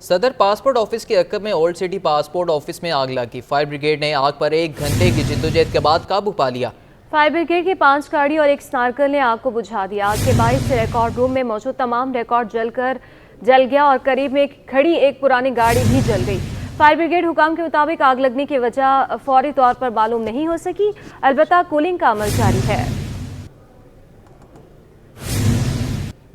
सदर passport office के अकब में ओल्ड सिटी पासपोर्ट ऑफिस में आग लगी। फायर ब्रिगेड ने आग पर 1 घंटे की जिद्दोजहद के बाद काबू पा लिया। फायर ब्रिगेड की 5 गाड़ी और एक स्नार्कर ने आग को बुझा दिया। आग के बाइस से रिकॉर्ड रूम में मौजूद तमाम रिकॉर्ड जल गया और करीब में खड़ी एक पुरानी गाड़ी भी जल गई। फायर ब्रिगेड हुकाम के मुताबिक आग लगने की वजह फौरी तौर पर मालूम नहीं हो सकी, अलबत्ता कूलिंग का अमल जारी है।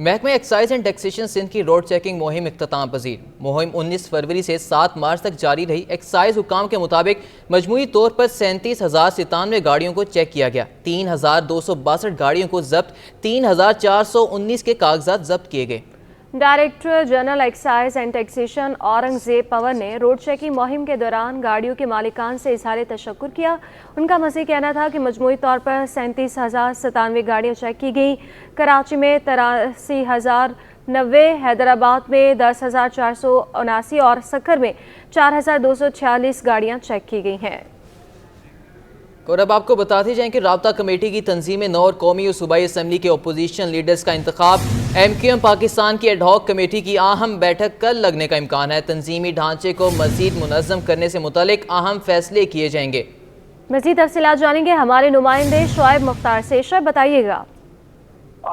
महकमा एक्साइज एंड टैक्सेशन सिंध की रोड चेकिंग मुहिम इख्तिताम पजीर। मुहिम 19 फरवरी से 7 मार्च तक जारी रही। एक्साइज हुकाम के मुताबिक मजमूई तौर पर 37,097 गाड़ियों को चेक किया गया। 3,262 गाड़ियों को जब्त, 3,419 के कागजात जब्त किए गए। Director general excise and taxation Aurangzeb Panwar ने रोड चेकिंग मुहिम के दौरान गाड़ियों के मालिकान से इज़हार तशक्कुर किया। उनका मज़ीद कहना था कि मजमूई तौर पर 37,097 गाड़ियाँ चेक की गई। कराची में 83,090, हैदराबाद में 10,479 और सक्कर में 4,246 गाड़ियाँ चेक की गई हैं। और अब आपको बताते जाएं कि राब्ता कमेटी की तंजीम 9 और कौमी और सूबाई असम्बली के अपोजिशन लीडर्स का इंतखाब। MQM पाकिस्तान की एडहॉक कमेटी की अहम बैठक कल लगने का इम्कान है। तंजीमी ढांचे को मजीद मुनज़्ज़म करने से मुतालिक अहम फैसले किए जाएंगे। मजीद तफसीलात जानेंगे हमारे नुमाइंदे शुआइब मुख्तार से। शुआइब, बताइएगा।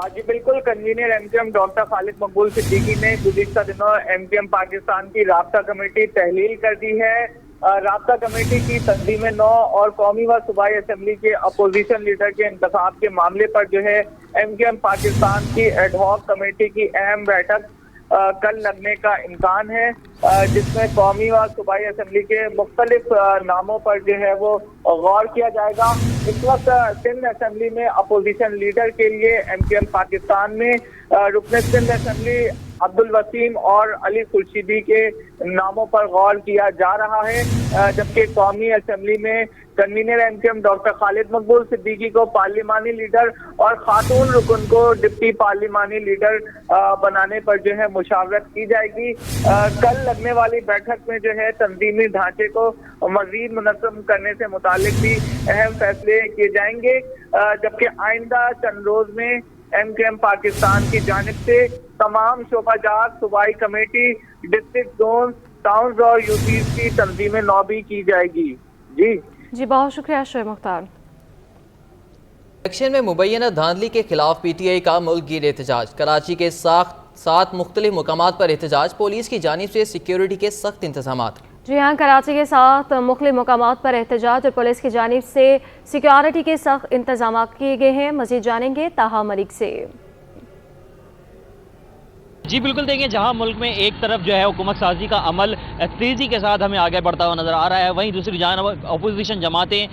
जी बिल्कुल, कन्वीनर MQM डॉक्टर खालिद मकबूल सिद्दीकी ने गुज़िश्ता दिनों MQM पाकिस्तान की राब्ता कमेटी तहलील कर दी है। राब्ता कमेटी की तंजीम 9 और कौमी व सूबाई असम्बली के अपोजिशन लीडर के इंतखाब के मामले पर जो है MQM पाकिस्तान की एडहॉक कमेटी की अहम बैठक कल लगने का इम्कान है, जिसमें कौमी व सूबाई असम्बली के मुख्तलिफ नामों पर जो है वो गौर किया जाएगा। इस वक्त सिंध असम्बली में अपोजिशन लीडर के लिए MQM पाकिस्तान में रुकन सिंध असम्बली अब्दुल वसीम और अली खुर्शीदी के नामों पर गौर किया जा रहा है, जबकि कौमी असम्बली में कन्वीनर MQM डॉक्टर खालिद मकबूल सिद्दीकी को पार्लिमानी लीडर और खातून रुकन को डिप्टी पार्लिमानी लीडर बनाने पर जो है मुशावरत की जाएगी। कल लगने वाली बैठक में जो है तंजीमी ढांचे को मजीद मुनज़्ज़म करने से मुतालिक भी अहम फैसले किए जाएंगे, जबकि आइंदा चंद रोज में MQM पाकिस्तान की जानिब से तमाम शोबाजात, सूबाई कमेटी, डिस्ट्रिक्ट जोन, टाउन्स और यूपीज की तंजीमें 9 भी की जाएगी। जी बहुत शुक्रिया शुआइब मुख्तार। इलेक्शन में मुबैना धांधली के खिलाफ PTI का मुल्क गिर एहतजाज। कराची के 7 मुख्तलिफ मुकामात पर एहतजाज। पुलिस की जानिब से सिक्योरिटी के सख्त इंतजामात। जी हाँ, कराची के 7 मुख्तलिफ मुकामात पर एहतजाज और पुलिस की जानिब से सिक्योरिटी के सख्त इंतजाम किए गए हैं। मजीद जानेंगे ताहा मलिक से। जी बिल्कुल, देखिए, जहां मुल्क में एक तरफ जो है हुकूमत साजी का अमल तेज़ी के साथ हमें आगे बढ़ता हुआ नज़र आ रहा है, वहीं दूसरी जानब अपोजिशन जमातें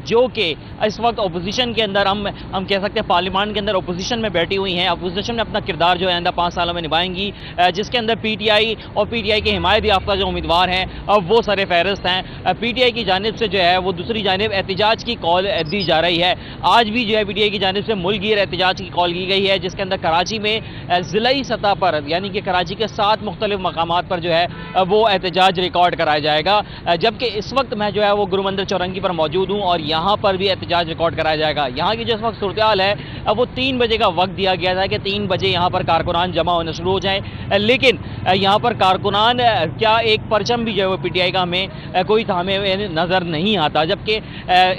जो कि इस वक्त अपोजिशन के अंदर हम कह सकते हैं पार्लियामान के अंदर अपोजिशन में बैठी हुई हैं। अपोजिशन में अपना किरदार जो है आइंदा 5 सालों में निभाएंगी, जिसके अंदर PTI और PTI के हिमायत याफ्ता जो उम्मीदवार हैं वो सर फहरिस्त हैं। PTI की जानिब से जो है वो दूसरी जानिब एहतजाज की कॉल दी जा रही है। आज भी जो है PTI की जानिब से मुल्क गिर एहतजाज की कॉल की गई है, जिसके अंदर कराची में ज़िलाई सतह पर यानी कि कराची के 7 मुख्तलिफ मकामात पर जो है वो एहतजाज रिकॉर्ड कराया जाएगा, जबकि इस वक्त मैं जो है वो गुरु मंदिर चौरंगी पर मौजूद हूँ और यहाँ पर भी एहतजाज रिकॉर्ड कराया जाएगा। यहाँ की जो इस वक्त सूरत हाल है वो 3 बजे का वक्त दिया गया था कि 3 बजे यहाँ पर कारकुनान जमा होना शुरू हो जाए, लेकिन यहाँ पर कारकुनान क्या एक परचम भी जो है वो PTI का हमें कोई थामे हुए नज़र नहीं आता, जबकि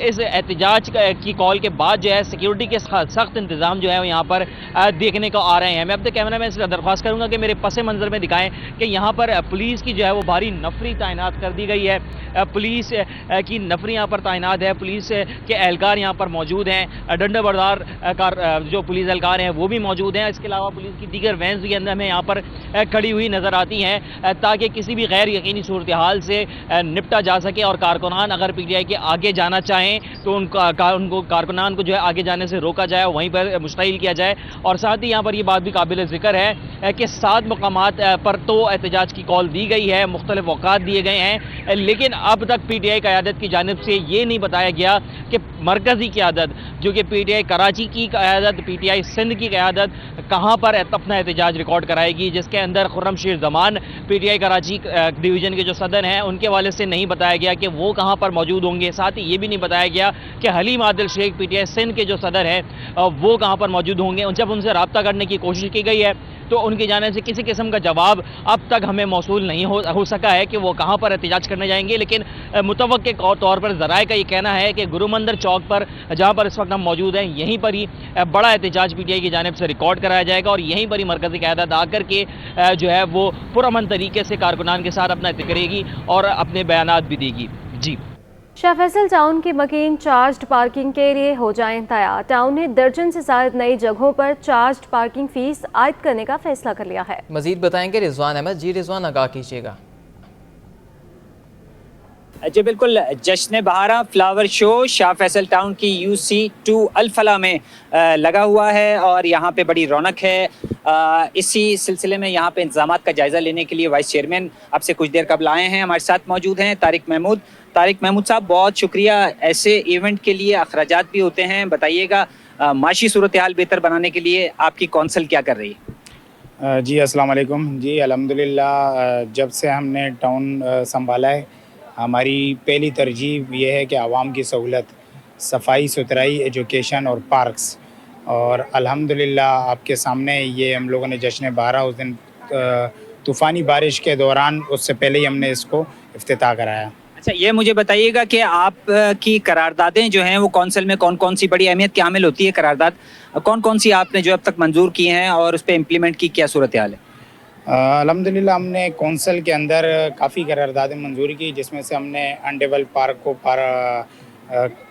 इस एहतजाज की कॉल के बाद जो है सिक्योरिटी के सख्त इंतजाम जो है यहाँ पर देखने को आ रहे हैं। मैं अपने कैमरा मैन से दरख्वास्त करूँगा कि मेरे पसे मंजर में दिखाएं कि यहाँ पर पुलिस की जो है वो भारी नफरी तैनात कर दी गई है। पुलिस की नफरी यहाँ पर तैनात है, पुलिस के एहलकार यहाँ पर मौजूद हैं, डंडाबरदार जो पुलिस एहलकार हैं वो भी मौजूद हैं। इसके अलावा पुलिस की दीगर वैन्स भी अंदर हमें यहाँ पर खड़ी हुई नज़र आती हैं, ताकि किसी भी गैर यकीनी सूरत हाल से निपटा जा सके और कारकुनान अगर PTI के आगे जाना चाहें तो उनको कारकुनान को जो है आगे जाने से रोका जाए, वहीं पर मुश्तइल किया जाए। और साथ ही यहाँ पर ये बात भी काबिल ज़िक्र है कि 7 मुकामात पर तो एहतजाज की कॉल दी गई है, मुख्तलिफ औकात दिए गए हैं, लेकिन अब तक PTI क़यादत की जानिब से ये नहीं बताया गया कि मरकज़ी क़यादत जो कि PTI कराची की क़यादत, PTI सिंध की क़यादत कहाँ पर अपना एहतजाज रिकॉर्ड कराएगी, जिसके अंदर खुर्रम शेर ज़मान PTI कराची डिवीज़न के जो सदर हैं उनके वाले से नहीं बताया गया कि वो कहाँ पर मौजूद होंगे। साथ ही ये भी नहीं बताया गया कि हलीम आदिल शेख PTI सिंध के जो सदर हैं वो कहाँ पर मौजूद होंगे। जब उनसे रब्ता करने की कोशिश की गई है तो उनकी जाने से किसी किस्म का जवाब अब तक हमें मौसूल नहीं हो सका है कि वो कहाँ पर एहतजाज करने जाएंगे। लेकिन मुतवक्के तौर पर ज़राए का ये कहना है कि गुरु मंदिर चौक पर जहाँ पर इस वक्त हम मौजूद हैं, यहीं पर ही बड़ा एहतजाज PTI की जानिब से रिकॉर्ड कराया जाएगा और यहीं पर ही मरकज़ी क़यादत आकर के जो है वो पुरअमन तरीके से कारकुनान के साथ अपना करेगी और अपने बयानात भी देगी। जी, शाह फैसल टाउन के मकीन चार्ज्ड पार्किंग के लिए हो जाएं तैयार। टाउन ने दर्जन से ज्यादा नई जगहों पर चार्ज्ड पार्किंग फीस आयद करने का फैसला कर लिया है। मजीद बताएंगे रिजवान अहमद। जी रिजवान, आगाह कीजिएगा। जी बिल्कुल, जश्न बहारा flower show Shah Faisal town की UC2 अल-फला में लगा हुआ है और यहाँ पे बड़ी रौनक है। इसी सिलसिले में यहाँ पे इंतजामात का जायज़ा लेने के लिए वाइस चेयरमैन अब से कुछ देर कबल आए हैं। हमारे साथ मौजूद हैं तारिक महमूद साहब, बहुत शुक्रिया। ऐसे इवेंट के लिए अखराजात भी होते हैं, बताइएगा माशी सूरत हाल बेहतर बनाने के लिए आपकी कौंसिल क्या कर रही है? जी अस्सलाम वालेकुम। जी अल्हम्दुलिल्लाह, जब से हमने टाउन संभाला है, हमारी पहली तरजीह ये है कि आवाम की सहूलत, सफाई सुथराई, एजुकेशन और पार्क्स। और अल्हम्दुलिल्लाह आपके सामने ये हम लोगों ने जश्न बहारा उस दिन तूफ़ानी बारिश के दौरान, उससे पहले ही हमने इसको इफ्तिताह कराया। अच्छा, ये मुझे बताइएगा कि आप की करारदादें जो हैं वो कौंसिल में कौन कौन सी बड़ी अहमियत की हामिल होती है? करारदाद कौन कौन सी आपने जो अब तक मंजूर की हैं और उस पर इम्प्लीमेंट की क्या सूरत हाल है? अल्हम्दुलिल्लाह हमने कौंसिल के अंदर काफ़ी करारदादें मंजूर की, जिसमें से हमने अनडेवलप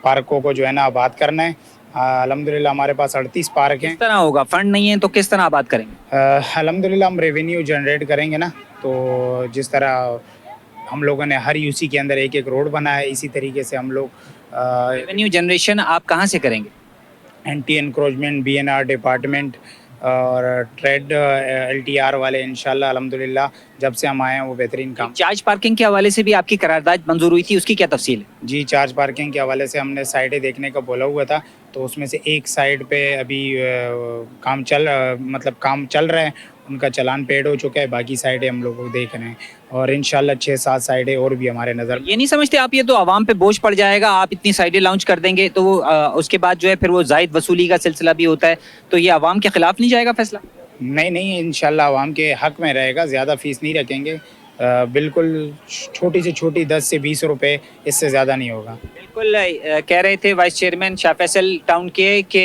पार्कों को जो है ना आबाद करना है। अल्हम्दुलिल्लाह हमारे पास 38 पार्क हैं। किस तरह होगा? फंड नहीं है तो किस तरह आबाद करेंगे? अल्हम्दुलिल्लाह हम रेवेन्यू जनरेट करेंगे ना, तो जिस तरह हम लोगों ने हर UC के अंदर एक रोड बनाया है, इसी तरीके से हम लोग रेवेन्यू जनरेशन आप कहाँ से करेंगे? एंटी एनक्रोचमेंट, BNR डिपार्टमेंट और ट्रेड LTR वाले इंशाल्लाह अल्हम्दुलिल्लाह जब से हम आए हैं वो बेहतरीन काम। चार्ज पार्किंग के हवाले से भी आपकी करारदाद मंजूर हुई थी, उसकी क्या तफसील है? जी, चार्ज पार्किंग के हवाले से हमने साइडें देखने का बोला हुआ था, तो उसमें से एक साइड पे अभी काम चल रहा है, उनका चलान पेड हो चुका है, बाकी साइडें हम लोग देख रहे हैं और इंशाल्लाह 6-7 साइडें और भी हमारे नज़र। ये नहीं समझते आप ये तो आवाम पे बोझ पड़ जाएगा, आप इतनी साइडें लॉन्च कर देंगे तो उसके बाद जो है फिर वो जायद वसूली का सिलसिला भी होता है, तो ये आवाम के खिलाफ नहीं जाएगा फैसला? नहीं, इंशाल्लाह आवाम के हक में रहेगा, ज़्यादा फ़ीस नहीं रखेंगे, बिल्कुल छोटी से छोटी 10 से 20 रुपए, इससे ज़्यादा नहीं होगा। बिल्कुल कह रहे थे vice chairman Shah Faisal town के कि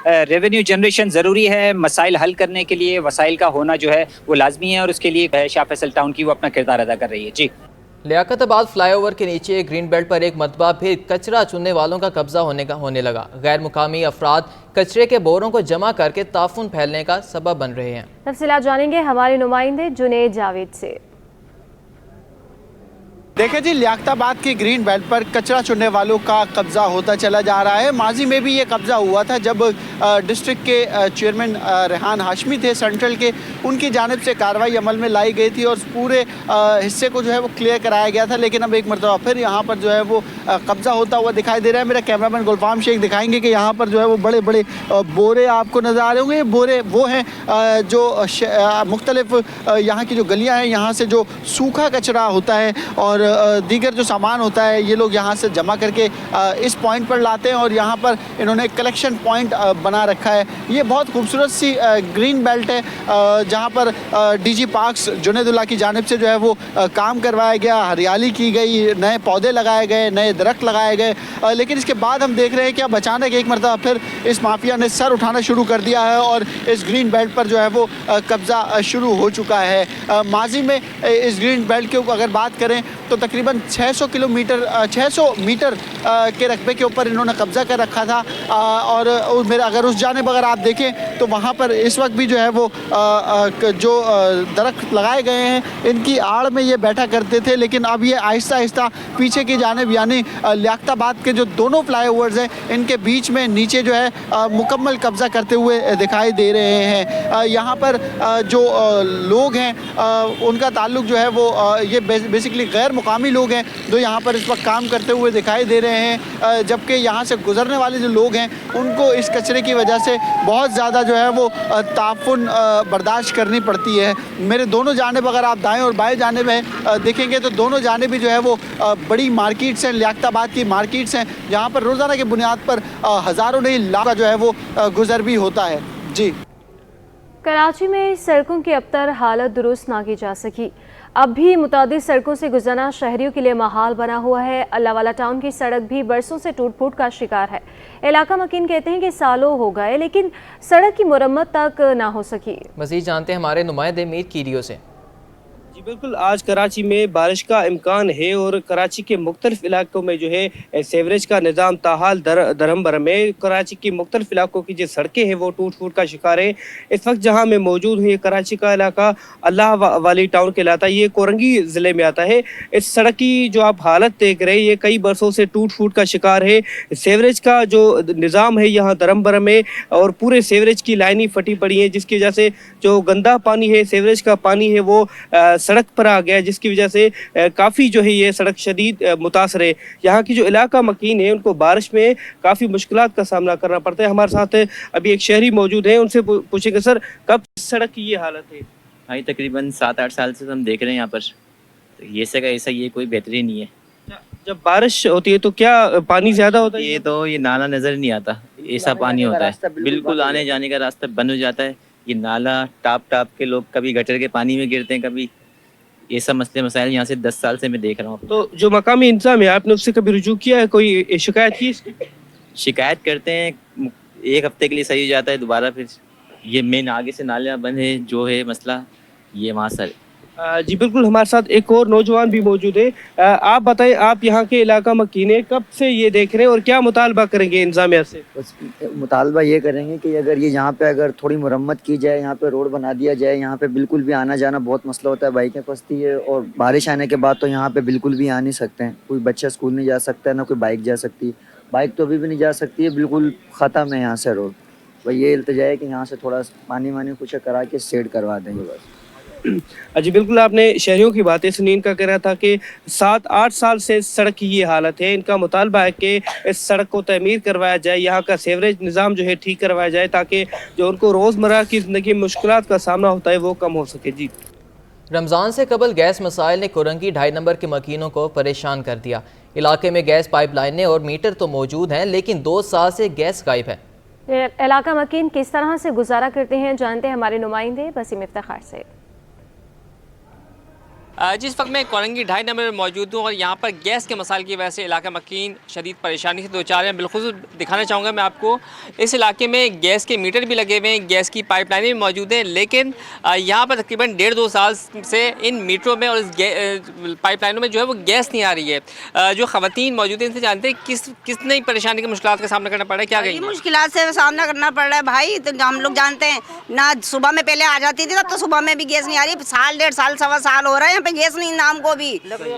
रेवेन्यू जनरेशन ज़रूरी है, मसाइल हल करने के लिए वसाइल का होना जो है वो लाजमी है और उसके लिए शाह फैसल टाउन की वो अपना किरदार अदा कर रही है। जी, लियाकताबाद फ्लाईओवर के नीचे ग्रीन बेल्ट पर एक मरतबा फिर कचरा चुनने वालों का कब्जा होने लगा। गैर मुकामी अफराद कचरे के बोरों को जमा करके ताफुन फैलने का सबब बन रहे हैं। तफसीलात जानेंगे हमारे नुमाइंदे जुनेद जावेद से। देखिए जी, लियाकताबाद के ग्रीन बेल्ट पर कचरा चुनने वालों का कब्जा होता चला जा रहा है। माजी में भी ये कब्जा हुआ था जब डिस्ट्रिक्ट के चेयरमैन रेहान हाशमी थे सेंट्रल के, उनकी जानिब से कार्रवाई अमल में लाई गई थी और पूरे हिस्से को जो है वो क्लियर कराया गया था। लेकिन अब एक मरतबा फिर यहाँ पर जो है वो कब्जा होता हुआ दिखाई दे रहा है। मेरा कैमरामैन गुलफाम शेख दिखाएंगे कि यहाँ पर जो है वो बड़े बड़े बोरे आपको नज़र आ रहे होंगे। ये बोरे वो हैं जो मुख्तलिफ यहाँ की जो गलियाँ हैं, यहाँ से जो सूखा कचरा होता है और दीगर जो सामान होता है, ये लोग यहाँ से जमा करके इस पॉइंट पर लाते हैं और यहाँ पर इन्होंने कलेक्शन पॉइंट बना रखा है। ये बहुत खूबसूरत सी ग्रीन बेल्ट है जहाँ पर DG पार्क्स जुनेदुल्लाह की जानिब से जो है वो काम करवाया गया, हरियाली की गई, नए पौधे लगाए गए, नए दरख्त लगाए गए। लेकिन इसके बाद हम देख रहे हैं कि अब अचानक एक मरतबा फिर इस माफिया ने सर उठाना शुरू कर दिया है और इस ग्रीन बेल्ट पर जो है वो कब्ज़ा शुरू हो चुका है। माजी में इस ग्रीन बेल्ट की अगर बात करें तो तकरीबन 600 मीटर के रकबे के ऊपर इन्होंने कब्जा कर रखा था। और अगर उस जानिब अगर आप देखें तो वहाँ पर इस वक्त भी जो है वो जो दरख्त लगाए गए हैं, इनकी आड़ में ये बैठा करते थे। लेकिन अब ये आहिस्ता आहिस्ता पीछे की जानिब यानी लियाकताबाद के जो दोनों फ्लाईओवर्स हैं, इनके बीच में नीचे जो है मुकम्मल कब्जा करते हुए दिखाई दे रहे हैं। यहाँ पर जो लोग हैं उनका ताल्लुक जो है वो ये बेसिकली गैर मुकामी लोग हैं जो यहाँ पर इस वक्त काम करते हुए दिखाई दे रहे हैं। जबकि यहाँ से गुजरने वाले जो लोग हैं उनको इस कचरे की वजह से बहुत ज़्यादा जो है वो ताफुन बर्दाश्त करनी पड़ती है। मेरे दोनों जानिब अगर आप दाएं और बाएं जानिब में देखेंगे तो दोनों जानिब भी जो है वो बड़ी मार्केट्स हैं, लियाकताबाद की मार्केट्स हैं, जहाँ पर रोज़ाना की बुनियाद पर हज़ारों नहीं लाखों का जो है वो गुजर भी होता है। जी, कराची में सड़कों की अब तक हालत दुरुस्त ना की जा सकी। अब भी मुतादिद सड़कों से गुजरना शहरियों के लिए महाल बना हुआ है। अल्लाहवाला टाउन की सड़क भी बरसों से टूट फूट का शिकार है। इलाका मकीन कहते हैं कि सालों हो गए लेकिन सड़क की मुरम्मत तक ना हो सकी। मज़ीद जानते हैं हमारे नुमाइंदे मीर कीरियो से। जी बिल्कुल, आज कराची में बारिश का इम्कान है और कराची के मुख्तलिफ इलाकों में जो है सीवरेज का निज़ाम ताहाल दरहम बरहम है। कराची की मुख्तलिफ इलाकों की जो सड़कें हैं वो टूट फूट का शिकार है। इस वक्त जहां मैं मौजूद हूँ, ये कराची का इलाका अल्लाह वाली टाउन कहलाता है, ये कोरंगी ज़िले में आता है। इस सड़क की जो आप हालत देख रहे हैं ये कई बरसों से टूट फूट का शिकार है। सीवरेज का जो निज़ाम है यहाँ दरहम बरहम है और पूरे सीवरेज की लाइनें फटी पड़ी हैं, जिसकी वजह से जो गंदा पानी है, सीवरेज का पानी है, वो सड़क पर आ गया, जिसकी वजह से काफ़ी जो है ये सड़क शदीद मुतासर है। यहाँ की जो इलाका मकीन है उनको बारिश में काफ़ी मुश्किलात का सामना करना पड़ता है। हमारे साथ अभी एक शहरी मौजूद है, उनसे पूछेंगे सर कब सड़क की ये हालत है? हाँ, तकरीबन 7-8 साल से हम देख रहे हैं यहाँ पर, तो ये सका ऐसा ये कोई बेहतरी नहीं है। जब बारिश होती है तो क्या पानी ज़्यादा होता है? ये नाला नज़र नहीं आता, ऐसा पानी होता है, बिल्कुल आने जाने का रास्ता बंद हो जाता है। ये नाला टाप के लोग कभी गटर के पानी में गिरते हैं, कभी ऐसा मसले मसाइल यहाँ से 10 साल से मैं देख रहा हूँ। तो जो मकामी इंतजाम है आपने उससे कभी रुजू किया है, कोई शिकायत की? शिकायत करते हैं, एक हफ्ते के लिए सही हो जाता है, दोबारा फिर ये मेन आगे से नालियाँ बंद है, जो है मसला ये वहाँ सर। जी बिल्कुल, हमारे साथ एक और नौजवान भी मौजूद है। आप बताएं, आप यहाँ के इलाका मकीन है, कब से ये देख रहे हैं और क्या मुतालबा करेंगे इंतजामिया से? बस मुतालबा ये करेंगे कि अगर ये यहाँ पे अगर थोड़ी मुरम्मत की जाए, यहाँ पे रोड बना दिया जाए। यहाँ पे बिल्कुल भी आना जाना बहुत मसला होता है, बाइकें फंसती है और बारिश आने के बाद तो यहाँ पे बिल्कुल भी आ नहीं सकते हैं। कोई बच्चा स्कूल नहीं जा सकता है, ना कोई बाइक जा सकती। बाइक तो अभी भी नहीं जा सकती है, बिल्कुल ख़त्म है यहाँ से रोड। भाई ये इल्तिजा है कि यहाँ से थोड़ा पानी वानी कुछ करा के सेट करवा देंगे बस। जी बिल्कुल, आपने शहरियों की बातें सुनी। इनका कह रहा था कि 7-8 साल से सड़क की ये हालत है। इनका मुतालबा है कि इस सड़क को तमीर करवाया जाए, यहाँ का सीवरेज निज़ाम जो है ठीक करवाया जाए, ताकि जो उनको रोज़मर्रा की ज़िंदगी में मुश्किलात का सामना होता है वो कम हो सके। जी, रमज़ान से कबल गैस मसाइल ने कोरंगी 2.5 नंबर के मकीनों को परेशान कर दिया। इलाके में गैस पाइपलाइनें और मीटर तो मौजूद हैं लेकिन 2 साल से गैस गायब है। इलाका मकीन किस तरह से गुजारा करते हैं जानते हैं हमारे नुमाइंदे वसीम इफ्तिखार से। जिस वक्त मैं कोरंगी 2.5 नंबर में मौजूद हूँ और यहाँ पर गैस के मसाइल की वजह से इलाका मकीन शदीद परेशानी से दो चार हैं। बिल्कुल दिखाना चाहूँगा मैं आपको, इस इलाके में गैस के मीटर भी लगे हुए हैं, गैस की पाइपलाइनें भी मौजूद हैं, लेकिन यहाँ पर तकरीबन 1.5-2 साल से इन मीटरों में और इस पाइपलाइनों में जो है वो गैस नहीं आ रही है। जो ख़वातीन मौजूद हैं इनसे जानते हैं किस नई परेशानी के मुश्किलात का सामना करना पड़ रहा है, क्या कहेंगे? मुश्किलात से सामना करना पड़ रहा है भाई। तो हम लोग जानते हैं ना, सुबह में पहले आ जाती थी, तब तो सुबह में भी गैस नहीं आ रही। साल 1.5 साल 1.25 साल हो रहा है यहाँ पे गैस नहीं नाम को भी,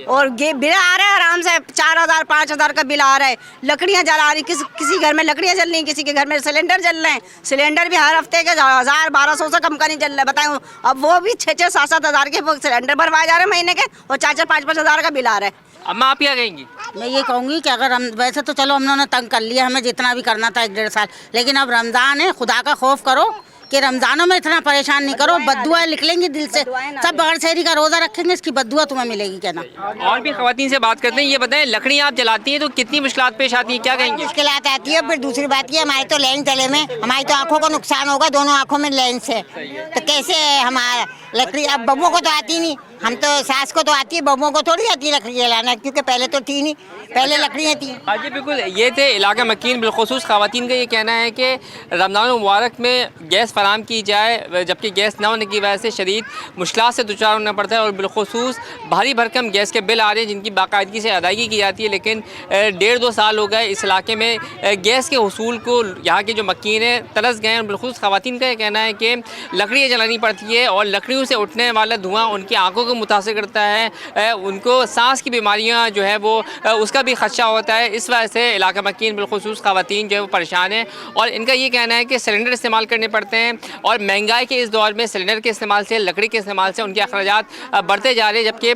और बिल आ रहा है आराम से 4,000-5,000 का बिल आ रहा है। लकड़ियां जला रही, किसी घर में लकड़ियां जल रही, किसी के घर में सिलेंडर जल रहे हैं। सिलेंडर भी हर हफ्ते के 1,000-1,200 से कम का नहीं जल रहा है, बताएं। अब वो भी 6-7 हज़ार के सिलेंडर भरवाए जा रहे हैं महीने के, और 4-5 हज़ार का बिल आ रहा है। अम्मा आप क्या कहेंगी? मैं ये कहूँगी कि अगर हम वैसे तो चलो हमने तंग कर लिया, हमें जितना भी करना था 1-1.5 साल, लेकिन अब रमज़ान है, खुदा का खौफ करो कि रमज़ानों में इतना परेशान नहीं करो। बद्दुआ निकलेंगी दिल से, सब बगैर शहरी का रोज़ा रखेंगे, इसकी बद्दुआ तुम्हें मिलेगी। कहना और भी ख़वातीन से बात करते हैं, ये बताएं लकड़ियाँ आप जलाती हैं तो कितनी मुश्किलात पेश आती हैं, क्या कहेंगे? मुश्किलात आती है। फिर दूसरी बात ये, हमारी तो लेंस जले में, हमारी तो आँखों को नुकसान होगा, दोनों आँखों में लेंस है, तो कैसे हमारा लकड़ी। अब बबुओं को तो आती नहीं, हम तो सास को तो आती है, बबुओं को थोड़ी आती है लकड़ी जलाना, क्योंकि पहले तो थी नहीं, पहले लकड़ियाँ थी। हाँ जी बिल्कुल, ये थे इलाका मकीन। बिलखुसूस ख़वातीन का ये कहना है कि रमज़ान मुबारक में गैस फराम की जाए, जबकि गैस न होने की वजह से शदीद मुश्किलात से दुचार होना पड़ता है, और बिलखुसूस भारी भरकम गैस के बिल आ रहे हैं जिनकी बाकायदगी से अदायगी की जाती है। लेकिन 1.5-2 साल हो गए इस इलाके में गैस के हसूल को यहाँ के जो मकीन है तरस गए हैं। बिलखुसूस ख़वातीन का ये कहना है कि लकड़ियाँ जलानी पड़ती है और लकड़ियों से उठने वाला धुआँ उनकी आँखों को मुतासर करता है, उनको सांस की बीमारियाँ जो है वो उसका भी खदशा होता है। इस वजह से इलाका मकीन बिलखुसूस ख़वातीन जो है वो परेशान है, और इनका ये कहना है कि सिलेंडर इस्तेमाल करने पड़ते हैं, और महंगाई के इस दौर में सिलेंडर के इस्तेमाल से, लकड़ी के इस्तेमाल से उनके अखराजात बढ़ते जा रहे हैं, जबकि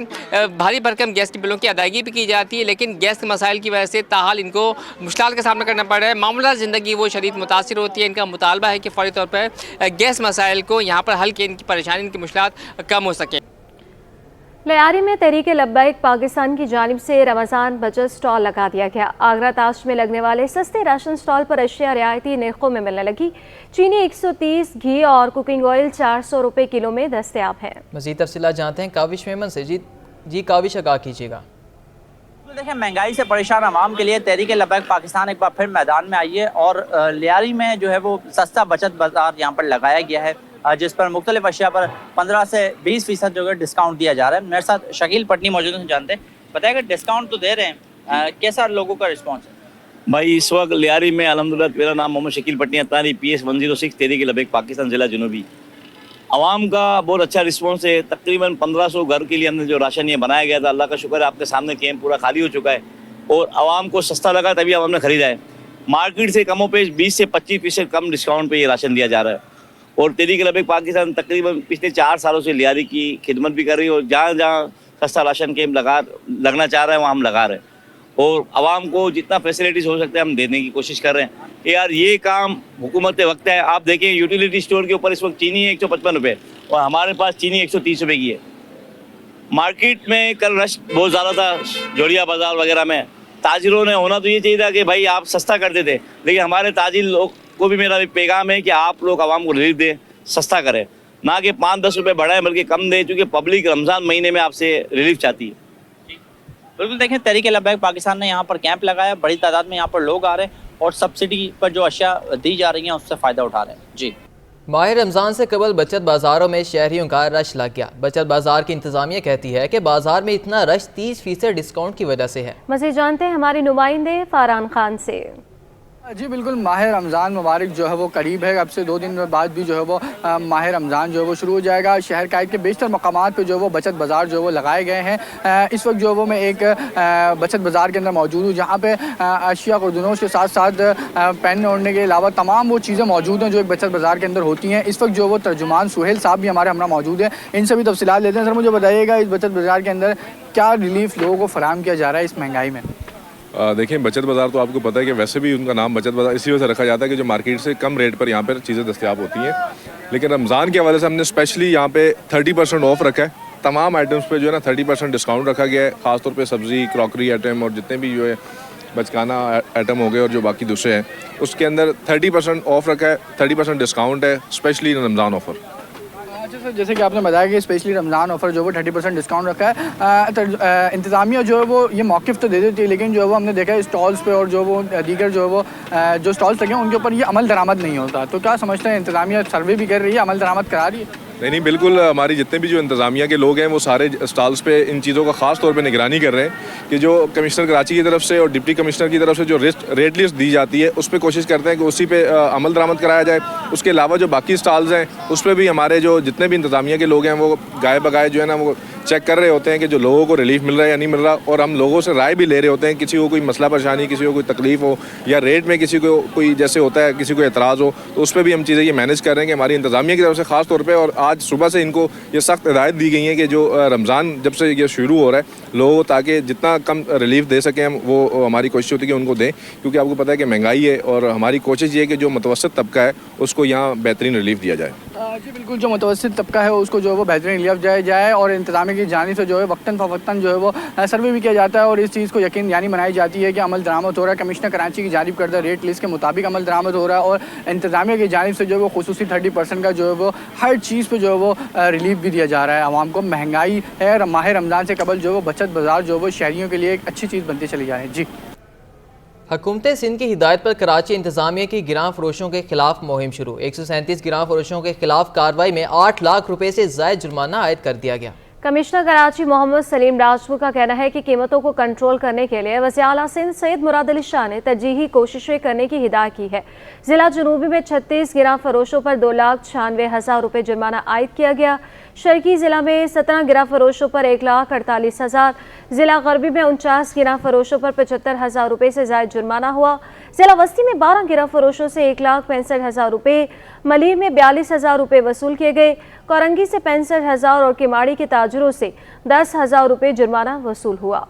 भारी भरकम गैस के बिलों की अदायगी भी की जाती है, लेकिन गैस के मसाइल की वजह से ताहाल इनको मुश्किलात का सामना करना पड़ रहा है। मामूला ज़िंदगी वो शदीद मुतासिर होती है। इनका मुतालबा है कि फ़ौरी तौर पर गैस मसाइल को यहाँ पर हल के इनकी परेशानी, इनकी मुश्किलात कम हो सके। लियारी में तहरीके लब्बैक पाकिस्तान की जानिब से रमज़ान बचत स्टॉल लगा दिया गया। आगरा ताज में लगने वाले सस्ते राशन स्टॉल पर अशिया रियायती निर्खों में मिलने लगी। चीनी 130, घी और कुकिंग ऑयल 400 रुपये किलो में दस्तयाब है। मज़ीद तफसीलात जानते हैं काविश मेमन से। जी काविश, आगाह कीजिएगा। देखिए, महंगाई से परेशान आवाम के लिए तहरीक लब्बैक पाकिस्तान एक बार फिर मैदान में आई है और लियारी में जो है वो सस्ता बचत बाजार यहाँ पर लगाया गया है, जिस पर मुख्तलिफ अशिया पर 15 से 20% जो है डिस्काउंट दिया जा रहा है। मेरे साथ शकील पटनी मौजूद हैं, जानते हैं। बताइएगा, डिस्काउंट तो दे रहे हैं, कैसा लोगों का रिस्पॉन्स है? भाई इस वक्त लियारी में अल्हम्दुलिल्लाह, मेरा नाम मोहम्मद शकील पटनी अतारी, PS 106 तहरीक लब्बैक पाकिस्तान ज़िला जुनूबी। आवाम का बहुत अच्छा रिस्पॉन्स है। तकरीबन 1500 घर के लिए हमने जो राशन ये बनाया गया था, अल्लाह का शुक्र है आपके सामने कैंप पूरा खाली हो चुका है और आवाम को सस्ता लगा तभी आवाम ने खरीदा है। मार्केट से कमोपेश 20 से 25% कम डिस्काउंट पे ये राशन दिया जा रहा है और तहरीक लब्बैक पाकिस्तान तकरीबन पिछले 4 सालों से लियारी की खिदमत भी कर रही है और जहाँ जहाँ सस्ता राशन कैंप लगना चाह रहे हैं वहाँ हम लगा रहे हैं और आवाम को जितना फैसिलिटीज़ हो सकता है हम देने की कोशिश कर रहे हैं कि यार ये काम हुकूमत वक्त है। आप देखें, यूटिलिटी स्टोर के ऊपर इस वक्त चीनी है 155 रुपये और हमारे पास चीनी 130 रुपये की है। मार्केट में कल रश बहुत ज़्यादा था, जोड़िया बाज़ार वगैरह में ताजिरों ने होना तो ये चाहिए था कि भाई आप सस्ता कर देते, लेकिन हमारे ताजिर लोग को भी मेरा पैगाम है कि आप लोग आवाम को रिलीफ दें, सस्ता करें, ना कि 5-10 रुपये बढ़ाएं बल्कि कम दें, क्योंकि पब्लिक रमज़ान महीने में आपसे रिलीफ चाहती है। बिल्कुल, देखें, तहरीक लब्बैक पाकिस्तान ने यहाँ पर कैंप लगाया, बड़ी तादाद में यहाँ पर लोग आ रहे हैं और सब्सिडी पर जो अशिया दी जा रही हैं उससे फ़ायदा उठा रहे हैं। जी, माह रमज़ान से कबल बचत बाज़ारों में शहरियों का रश लग गया। बचत बाज़ार की इंतज़ामिया कहती है कि बाज़ार में इतना रश 30% डिस्काउंट की वजह से है। मज़ीद जानते हैं हमारे नुमाइंदे फ़रहान खान से। जी बिल्कुल, माह रमज़ान मुबारक जो है वो करीब है। अब से 2 दिन बाद भी जो है वो माह रमज़ान जो है वो शुरू हो जाएगा। शहर कायद के बेशतर मकामात पे जो है वो बचत बाज़ार जो है वो लगाए गए हैं। इस वक्त जो है वो मैं एक बचत बाज़ार के अंदर मौजूद हूँ, जहाँ पे अशिया खुर्दनोश के साथ साथ पेन ओढ़ने के अलावा तमाम वो चीज़ें मौजूद हैं जो एक बचत बाज़ार के अंदर होती हैं। इस वक्त जो वो तर्जुमान सुहेल साहब भी हमारे हमरा मौजूद हैं, इन सभी तफसीलात लेते हैं। सर, मुझे बताइएगा, इस बचत बाज़ार के अंदर क्या रिलीफ लोगों को फराहम किया जा रहा है इस महंगाई में? देखिए, बचत बाज़ार तो आपको पता है कि वैसे भी उनका नाम बचत बाज़ार इसी वजह से रखा जाता है कि जो मार्केट से कम रेट पर यहाँ पर चीज़ें दस्तयाब होती हैं। लेकिन रमज़ान के हवाले से हमने स्पेशली यहाँ पे 30% ऑफ रखा है। तमाम आइटम्स पे जो है ना 30% डिस्काउंट रखा गया है। ख़ासतौर पे सब्ज़ी, क्रॉकरी आइटम और जितने भी जो है बचकाना आइटम हो गए और जो बाकी दूसरे हैं, उसके अंदर 30% ऑफ रखा है, 30% डिस्काउंट है, स्पेशली रमज़ान ऑफ़र। अच्छा सर, जैसे कि आपने बताया कि स्पेशली रमज़ान ऑफ़र जो वो 30% डिस्काउंट रखा है। इंतज़ामिया जो है वो ये मौक़िफ़ तो दे देती है, लेकिन जो है वो हमने देखा है स्टॉल्स पे और जो वो दीगर जो है वो जो स्टॉल्स लगे हैं उनके ऊपर ये अमल दरामद नहीं होता। तो क्या समझते हैं, इंतज़ामिया सर्वे भी कर रही है, अमल दरामद करा रही है? नहीं, बिल्कुल, हमारी जितने भी जो इंतज़ामिया के लोग हैं वो सारे स्टॉल्स पे इन चीज़ों का ख़ास तौर पे निगरानी कर रहे हैं कि जो कमिश्नर कराची की तरफ से और डिप्टी कमिश्नर की तरफ से जो रेट लिस्ट दी जाती है उस पर कोशिश करते हैं कि उसी पे अमल दरामद कराया जाए। उसके अलावा जो बाकी स्टॉल्स हैं उस पर भी हमारे जो जितने भी इंतज़ामिया के लोग हैं वो गाय बगाए जो है ना वो चेक कर रहे होते हैं कि जो लोगों को रिलीफ मिल रहा है या नहीं मिल रहा, और हम लोगों से राय भी ले रहे होते हैं। किसी को कोई मसला परेशानी, किसी को कोई तकलीफ़ हो या रेट में किसी को कोई जैसे होता है किसी को एतराज़ हो, तो उस पर भी हम चीज़ें ये मैनेज कर रहे हैं कि हमारी इंतज़ामिया की तरफ से ख़ास तौर पर। और आज सुबह से इनको ये सख्त हिदायत दी गई है कि जो रमज़ान जब से ये शुरू हो रहा है लोगों ताकि जितना कम रिलीफ दे सकें हम, वो हमारी कोशिश होती है कि उनको दें, क्योंकि आपको पता है कि महंगाई है और हमारी कोशिश ये है कि जो मुतवस्सित तबका है उसको यहाँ बेहतरीन रिलीफ दिया जाए। जी बिल्कुल, जो मुतवस्सित तबका है उसको जो है वो बेहतरीन रिलीफ दिया जाए और इंतज़ामिया की जानिब से जो है वक्तन फ़वक्तन जो है वो सर्वे भी किया जाता है और इस चीज़ को यकीन यानी बनाई जाती है कि अमल दरामद हो रहा है। कमिश्नर कराची की जानिब करदा रेट लिस्ट के मुताबिक अमल दरामद हो रहा है और इंतज़ामिया की जानिब से जो है वो खुसूसी 30% का जो है वो हर चीज़ पर जो है वो रिलीफ भी दिया जा रहा है आवाम को। महंगाई है, माह रमज़ान से कबल जो है वो बचत बाज़ार जो है वो शहरियों के लिए एक अच्छी चीज़ बनती चली जा रही है। जी, हुकूमत सिंध की हिदायत पर कराची इंतज़ामिया की गिरां फरोशों के खिलाफ मुहिम शुरू। 137 गिरां फरोशों के खिलाफ कार्रवाई में 8 लाख रुपए से ज़ायद जुर्माना आयद कर दिया गया। कमिश्नर कराची मोहम्मद सलीम राजपूत का कहना है कि कीमतों को कंट्रोल करने के लिए वज़ीर आला सिंध सैयद मुराद अली शाह ने तरजीही कोशिशें करने की हिदायत की है। जिला जनूबी में 36 गिरां फरोशों पर 2,96,000 रुपये जुर्माना आयद किया गया। शर्की ज़िला में 17 गिरां फरोशों पर 1,48,000, ज़िला गरबी में 49 गिरां फरोशों पर 75,000 रुपये से ज़ायद जुर्माना हुआ। ज़िला वस्ती में 12 गिरां फरोशों से 1,65,000 रुपये, मलीर में 42,000 रुपये वसूल किए गए। कोरंगी से 65,000 और किमाड़ी के ताजरों से 10,000 रुपये जुर्माना वसूल हुआ।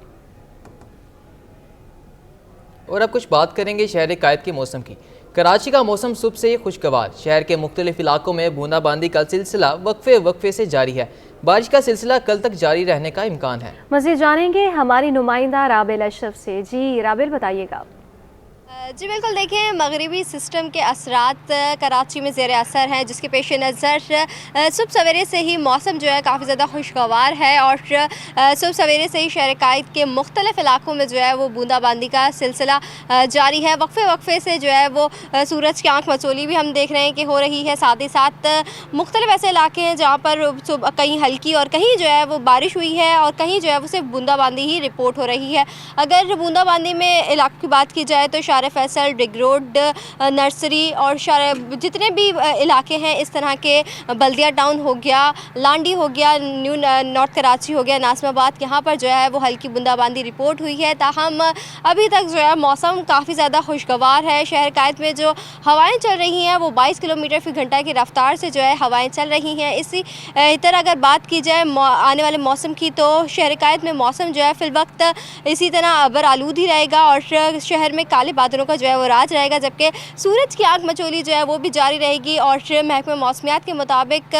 और अब कुछ बात करेंगे शहर कायद के मौसम की। कराची का मौसम सुबह से ही खुशगवार। शहर के मुख्तलिफ इलाकों में बूंदाबांदी का सिलसिला वक्फे से जारी है। बारिश का सिलसिला कल तक जारी रहने का इम्कान है। मज़ीद जानेंगे हमारी नुमाइंदा राबिल अशरफ से। जी राबिल, बताइएगा। जी बिल्कुल, देखिए मगरिबी सिस्टम के असरात कराची में ज़ेर असर हैं, जिसके पेश नज़र सुबह सवेरे से ही मौसम जो है काफ़ी ज़्यादा खुशगवार है और सुबह सवेरे से ही शहर कायद के मुख्तलिफ इलाकों में जो है वो बूंदाबांदी का सिलसिला जारी है। वक्फे से जो है वो सूरज की आंख मचोली भी हम देख रहे हैं कि हो रही है। साथ ही साथ मुख्तलिफ ऐसे इलाके हैं जहाँ पर कहीं हल्की और कहीं जो है वो बारिश हुई है और कहीं जो है वो सिर्फ बूंदाबांदी ही रिपोर्ट हो रही है। अगर बूंदाबांदी में इलाकों की बात की जाए तो शार फैसल, डिग रोड, नर्सरी और जितने भी इलाके हैं इस तरह के, बल्दिया टाउन हो गया, लांडी हो गया, न्यू नॉर्थ कराची हो गया, नासमाबाद, यहाँ पर जो है वो हल्की बूंदाबांदी रिपोर्ट हुई है। ताहम अभी तक जो है मौसम काफ़ी ज़्यादा खुशगवार है। शहर कायद में जो हवाएं चल रही हैं वो 22 किलोमीटर फी घंटा की रफ्तार से जो है हवाएं चल रही हैं। इसी तरह अगर बात की जाए आने वाले मौसम की तो शहर कायद में मौसम जो है फिल वक्त इसी तरह अबर आलूद ही रहेगा और शहर में काले बादलों का जो है वो राज रहेगा, जबकि सूरज की आंख मचोली जो है वो भी जारी रहेगी और महकमा मौसमियात के मुताबिक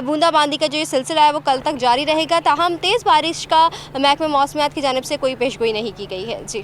बूंदाबांदी का जो ये सिलसिला है वो कल तक जारी रहेगा। ताहम तेज़ बारिश का महकमा मौसमियात की जानिब से कोई पेशगोई नहीं की गई है। जी